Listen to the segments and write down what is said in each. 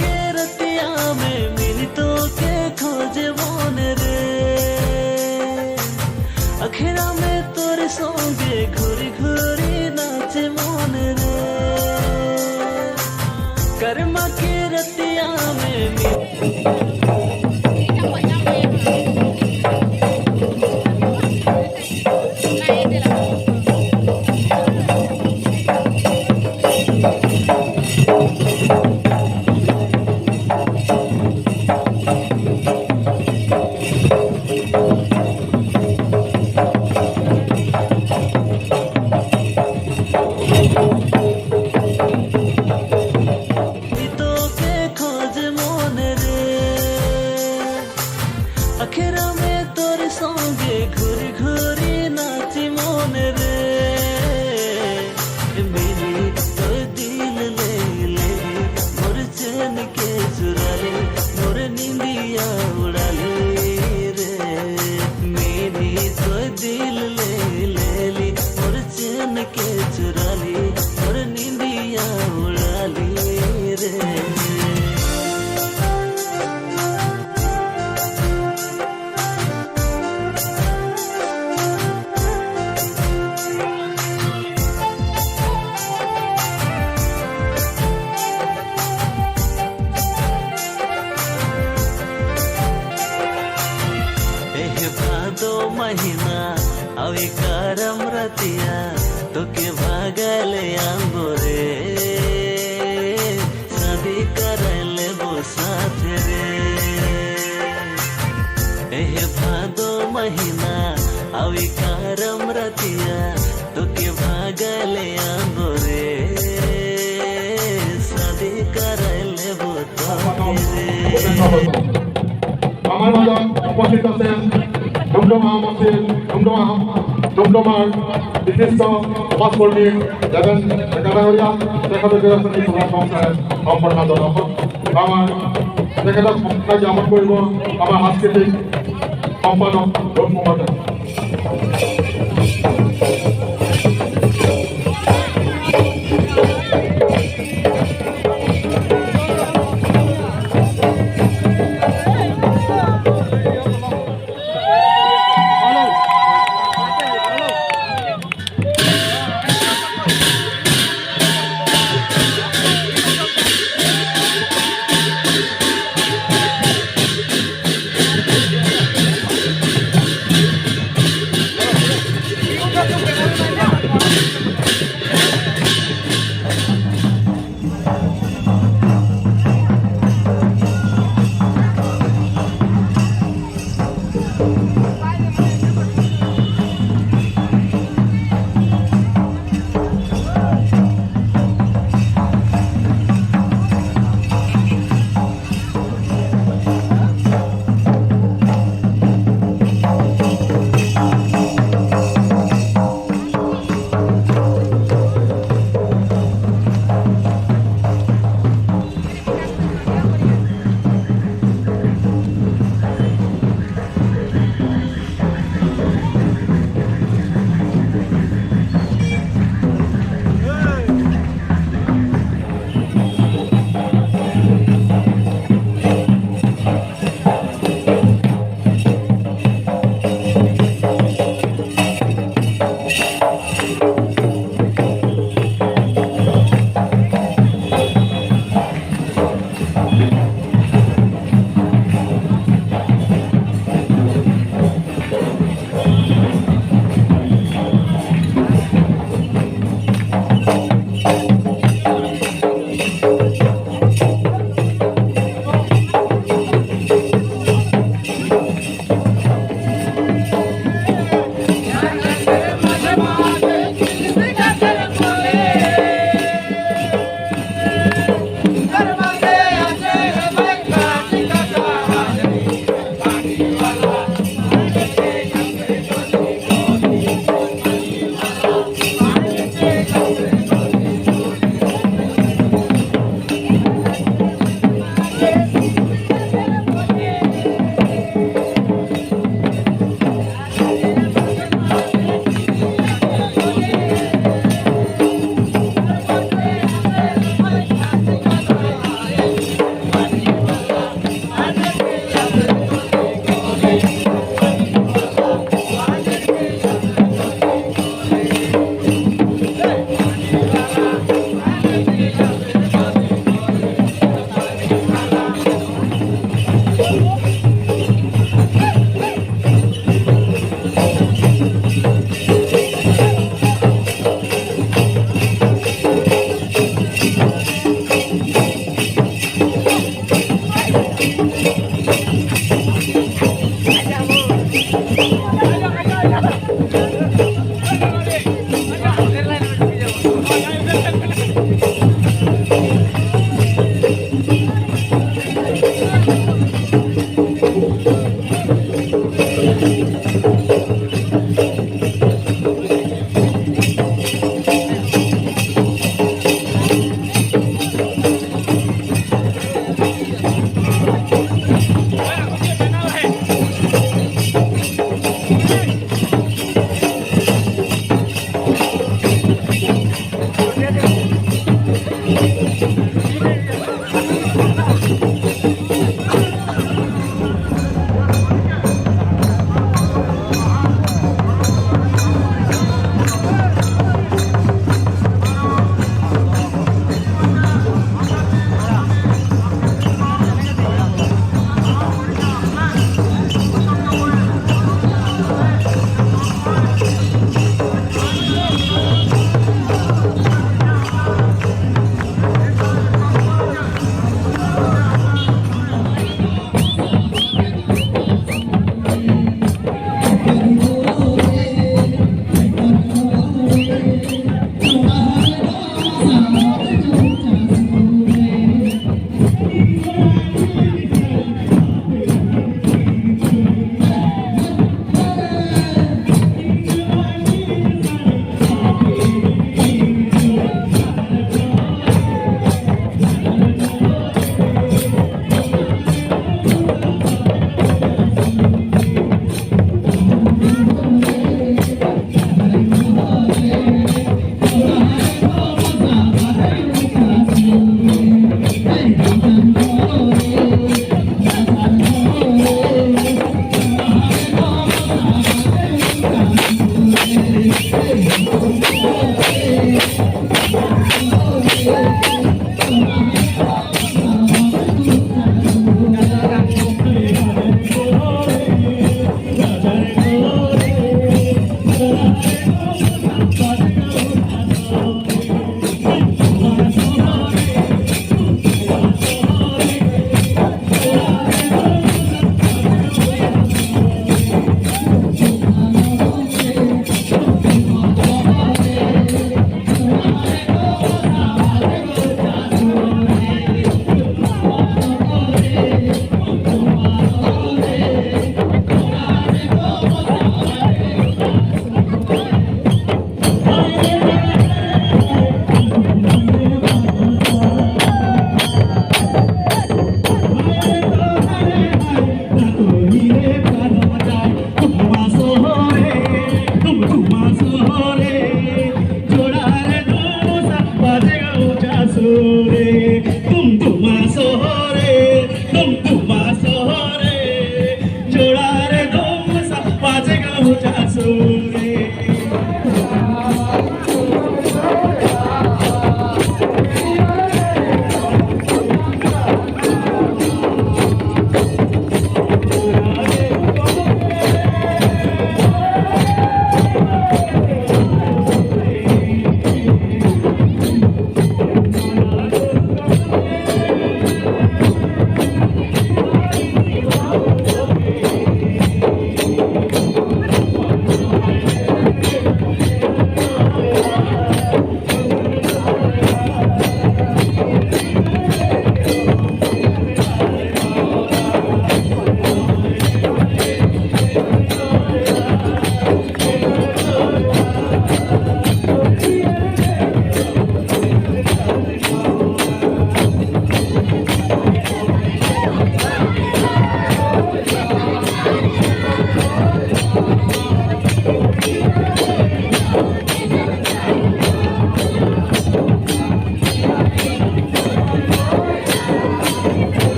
के रतिया में मिली तो के खोजे मन रे अखेरा में तोरे संगे घुरी घुरी नाचे मन रे कर्मा के रतिया में अखेरा में तोरे संगे घुरी घुरी नाची मन रे मेरी तो दिल ले ले मोर चैन के चुरा ले मोर नींदिया उड़ा ले रे मेरी तो दिल ले ले मोर चैन के चुरा ले मोर नींदिया उड़ा ले रे भादो महीना अवे करम रतिया तो के भागले आंगोरे शादी करले वो साथ रे एह भादो महीना अवे करम रतिया तो के भागले आंगोरे शादी करले वो तो रे আমার মাজত উপস্থিত আছেন ডুমডুমা মন্দির ডুমডুমার বিশিষ্ট সমাজকর্মী দেবেন একাডেমিয়া তেখেতলোকে সভা সংস্থাৰ সম্বৰ্ধনা জনাওক আমাৰ তেখেতক সংস্থাই জ্ঞাপন কৰিব আমাৰ সাংস্কৃতিক সম্পাদক ডুমডুমা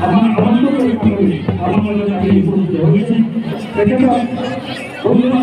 আমার আনন্দ করে থাকবে আমার মনে আমি উপস্থিত হয়েছি এখানে বন্ধুরা